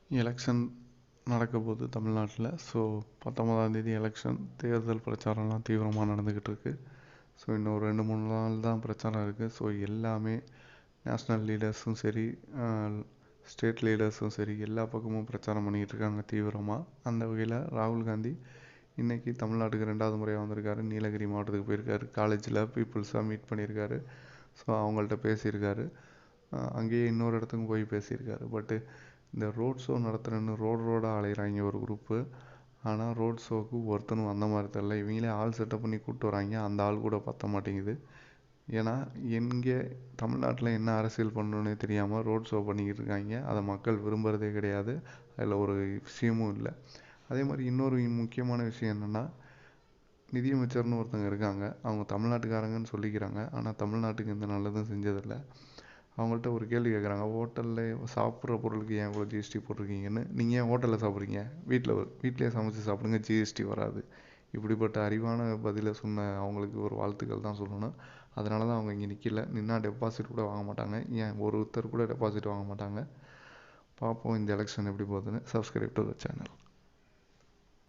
Election நடக்க போகுது தமிழ்நாட்டில். ஸோ 19ஆம் தேதி எலெக்ஷன். தேர்தல் பிரச்சாரம்லாம் தீவிரமாக நடந்துக்கிட்டு இருக்கு. ஸோ இன்னும் 2-3 நாள் தான் பிரச்சாரம் இருக்குது. ஸோ எல்லாமே நேஷ்னல் லீடர்ஸும் சரி, ஸ்டேட் லீடர்ஸும் சரி, எல்லா பக்கமும் பிரச்சாரம் பண்ணிக்கிட்டு இருக்காங்க தீவிரமாக. அந்த வகையில் ராகுல் காந்தி இன்றைக்கி தமிழ்நாட்டுக்கு 2வது முறையாக வந்திருக்காரு. நீலகிரி மாவட்டத்துக்கு போயிருக்காரு. காலேஜில் பீப்புள்ஸாக மீட் பண்ணியிருக்காரு. ஸோ அவங்கள்ட்ட பேசியிருக்காரு. அங்கேயே இன்னொரு இடத்துக்கும் போய் பேசியிருக்காரு. பட்டு இந்த ரோட் ஷோ நடத்துகிறேன்னு ரோடாக அலைகிறாங்க ஒரு குரூப்பு. ஆனால் ரோட் ஷோவுக்கு ஒருத்தனும் வந்த மாதிரி தெரியல. இவங்களே ஆள் செட்டப் பண்ணி கூப்பிட்டு வராங்க. அந்த ஆள் கூட பத்த மாட்டேங்குது. ஏன்னா எங்கே தமிழ்நாட்டில் என்ன அரசியல் பண்ணணுன்னே தெரியாமல் ரோட் ஷோ பண்ணிக்கிட்டு இருக்காங்க. அதை மக்கள் விரும்புகிறதே கிடையாது. அதில் ஒரு விஷயமும் இல்லை. அதே மாதிரி இன்னொரு முக்கியமான விஷயம் என்னென்னா, நிதியமைச்சர்னு ஒருத்தங்க இருக்காங்க. அவங்க தமிழ்நாட்டுக்காரங்கன்னு சொல்லிக்கிறாங்க. ஆனால் தமிழ்நாட்டுக்கு எந்த நல்லதும் செஞ்சதில்லை. அவங்கள்ட்ட ஒரு கேள்வி கேட்குறாங்க, ஹோட்டலில் சாப்பிட்ற பொருளுக்கு ஏன் இவ்வளோ ஜிஎஸ்டி போட்டிருக்கீங்கன்னு. நீங்கள் ஏன் ஹோட்டலில் சாப்பிட்றீங்க? வீட்டிலே சமைச்சு சாப்பிடுங்க, ஜிஎஸ்டி வராது. இப்படிப்பட்ட அறிவான பதிலை சொன்ன அவங்களுக்கு ஒரு வாழ்த்துக்கள் தான் சொல்லணும். அதனால தான் அவங்க இங்கே நிற்கல. நின்னா டெபாசிட் கூட வாங்க மாட்டாங்க. ஏன் ஒருத்தர் கூட டெபாசிட் வாங்க மாட்டாங்க. பார்ப்போம் இந்த எலெக்ஷன் எப்படி போகுதுன்னு. Subscribe to the channel.